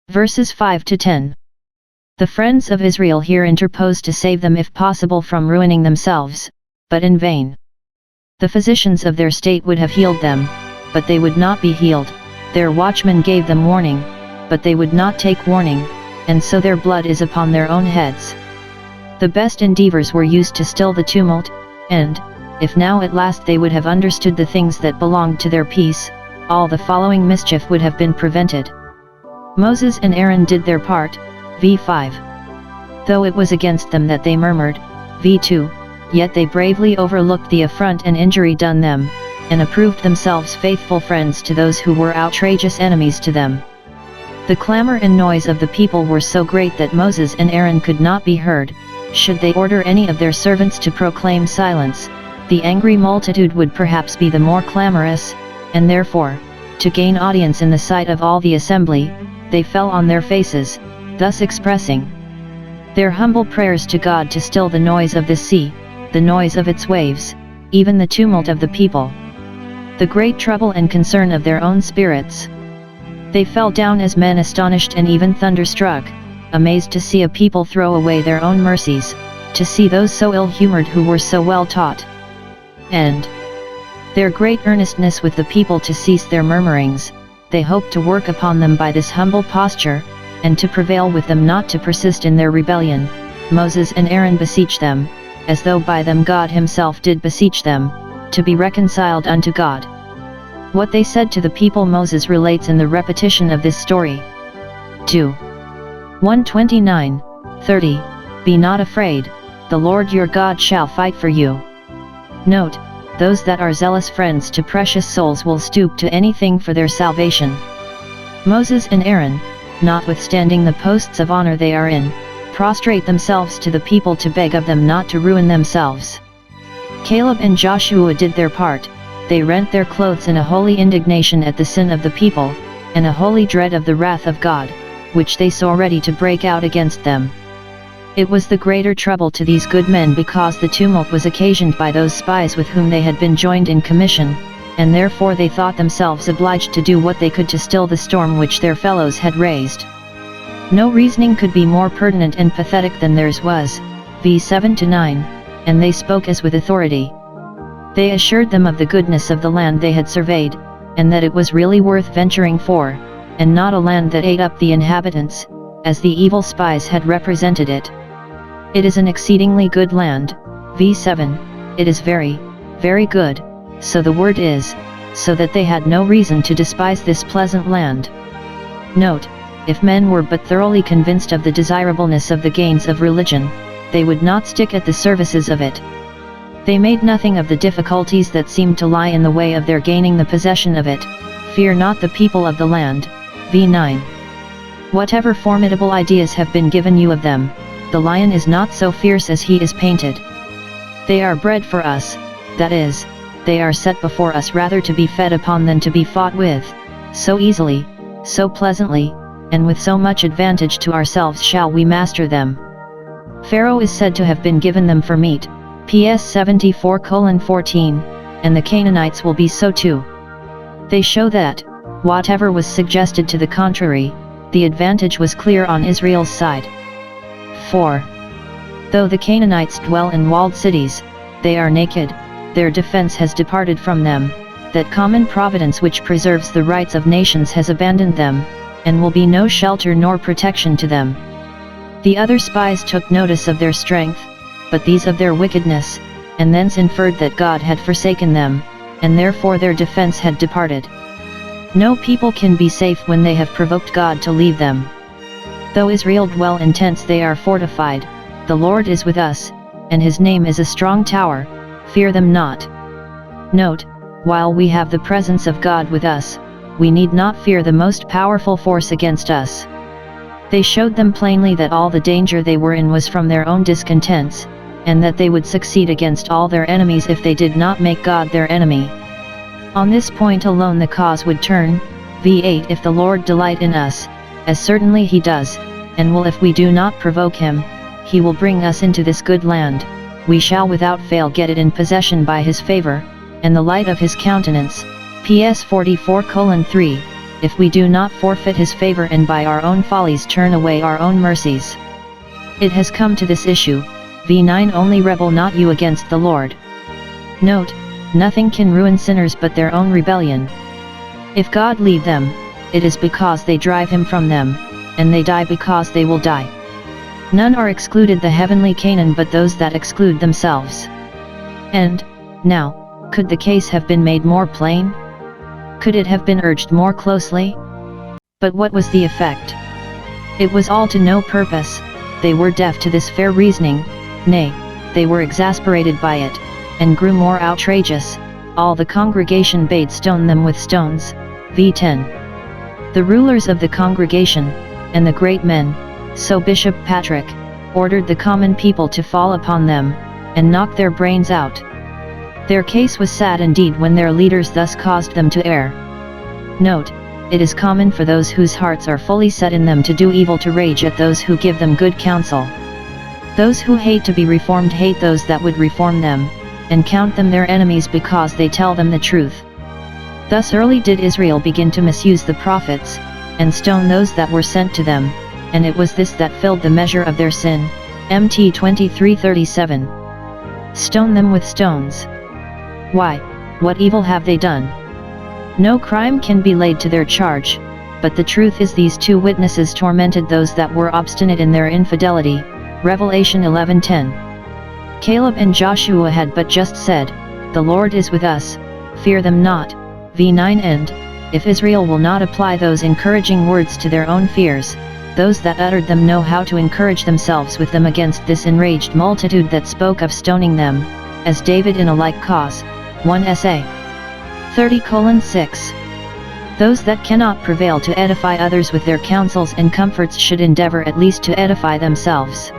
Verses 5 to 10. The friends of Israel here interposed to save them if possible from ruining themselves, but in vain. The physicians of their state would have healed them, but they would not be healed. Their watchmen gave them warning, but they would not take warning, and so their blood is upon their own heads. The best endeavors were used to still the tumult, and, if now at last they would have understood the things that belonged to their peace, all the following mischief would have been prevented. Moses and Aaron did their part, v5. Though it was against them that they murmured, v2, yet they bravely overlooked the affront and injury done them, and approved themselves faithful friends to those who were outrageous enemies to them. The clamor and noise of the people were so great that Moses and Aaron could not be heard. Should they order any of their servants to proclaim silence, the angry multitude would perhaps be the more clamorous, and therefore, to gain audience in the sight of all the assembly, they fell on their faces, thus expressing their humble prayers to God to still the noise of the sea, the noise of its waves, even the tumult of the people, the great trouble and concern of their own spirits. They fell down as men astonished and even thunderstruck, amazed to see a people throw away their own mercies, to see those so ill-humored who were so well taught, and their great earnestness with the people to cease their murmurings. They hoped to work upon them by this humble posture, and to prevail with them not to persist in their rebellion. Moses and Aaron beseech them, as though by them God himself did beseech them, to be reconciled unto God. What they said to the people Moses relates in the repetition of this story. 2. 129:30. Be not afraid, the Lord your God shall fight for you. Note, those that are zealous friends to precious souls will stoop to anything for their salvation. Moses and Aaron, notwithstanding the posts of honor they are in, prostrate themselves to the people to beg of them not to ruin themselves. Caleb and Joshua did their part. They rent their clothes in a holy indignation at the sin of the people, and a holy dread of the wrath of God, which they saw ready to break out against them. It was the greater trouble to these good men because the tumult was occasioned by those spies with whom they had been joined in commission, and therefore they thought themselves obliged to do what they could to still the storm which their fellows had raised. No reasoning could be more pertinent and pathetic than theirs was, v7-9, and they spoke as with authority. They assured them of the goodness of the land they had surveyed, and that it was really worth venturing for, and not a land that ate up the inhabitants, as the evil spies had represented it. It is an exceedingly good land, v7, it is very, very good, so the word is, so that they had no reason to despise this pleasant land. Note, if men were but thoroughly convinced of the desirableness of the gains of religion, they would not stick at the services of it. They made nothing of the difficulties that seemed to lie in the way of their gaining the possession of it. Fear not the people of the land, v9. Whatever formidable ideas have been given you of them, the lion is not so fierce as he is painted. They are bred for us, that is, they are set before us rather to be fed upon than to be fought with. So easily, so pleasantly, and with so much advantage to ourselves shall we master them. Pharaoh is said to have been given them for meat, PS 74:14, and the Canaanites will be so too. They show that, whatever was suggested to the contrary, the advantage was clear on Israel's side. 4. Though the Canaanites dwell in walled cities, they are naked, their defense has departed from them, that common providence which preserves the rights of nations has abandoned them, and will be no shelter nor protection to them. The other spies took notice of their strength, but these of their wickedness, and thence inferred that God had forsaken them, and therefore their defense had departed. No people can be safe when they have provoked God to leave them. Though Israel dwell in tents they are fortified, the Lord is with us, and his name is a strong tower, fear them not. Note, while we have the presence of God with us, we need not fear the most powerful force against us. They showed them plainly that all the danger they were in was from their own discontents, and that they would succeed against all their enemies if they did not make God their enemy. On this point alone the cause would turn, v8 if the Lord delight in us, as certainly he does, and will if we do not provoke him, he will bring us into this good land, we shall without fail get it in possession by his favor, and the light of his countenance, PS 44:3, if we do not forfeit his favor and by our own follies turn away our own mercies. It has come to this issue, v9 only rebel not you against the Lord. Note, nothing can ruin sinners but their own rebellion. If God leave them, it is because they drive him from them, and they die because they will die. None are excluded the heavenly Canaan but those that exclude themselves. And, now, could the case have been made more plain? Could it have been urged more closely? But what was the effect? It was all to no purpose. They were deaf to this fair reasoning, nay, they were exasperated by it, and grew more outrageous. All the congregation bade stone them with stones. v10. The rulers of the congregation, and the great men, so Bishop Patrick, ordered the common people to fall upon them, and knock their brains out. Their case was sad indeed when their leaders thus caused them to err. Note, it is common for those whose hearts are fully set in them to do evil to rage at those who give them good counsel. Those who hate to be reformed hate those that would reform them, and count them their enemies because they tell them the truth. Thus early did Israel begin to misuse the prophets, and stone those that were sent to them, and it was this that filled the measure of their sin. Mt 23:37. Stone them with stones. Why, what evil have they done? No crime can be laid to their charge, but the truth is these two witnesses tormented those that were obstinate in their infidelity. Revelation 11:10. Caleb and Joshua had but just said, "The Lord is with us, fear them not." v9 And, if Israel will not apply those encouraging words to their own fears, those that uttered them know how to encourage themselves with them against this enraged multitude that spoke of stoning them, as David in a like cause. 1 Sa. 30:6. Those that cannot prevail to edify others with their counsels and comforts should endeavor at least to edify themselves.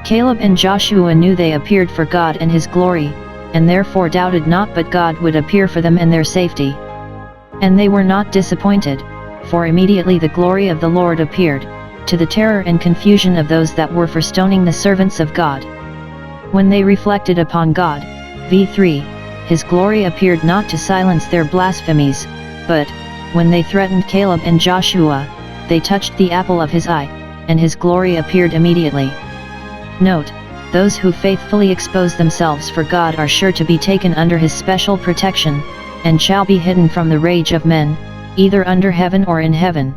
Caleb and Joshua knew they appeared for God and his glory, and therefore doubted not but God would appear for them and their safety. And they were not disappointed, for immediately the glory of the Lord appeared, to the terror and confusion of those that were for stoning the servants of God. When they reflected upon God, v3, his glory appeared not to silence their blasphemies, but, when they threatened Caleb and Joshua, they touched the apple of his eye, and his glory appeared immediately. Note, those who faithfully expose themselves for God are sure to be taken under his special protection, and shall be hidden from the rage of men, either under heaven or in heaven.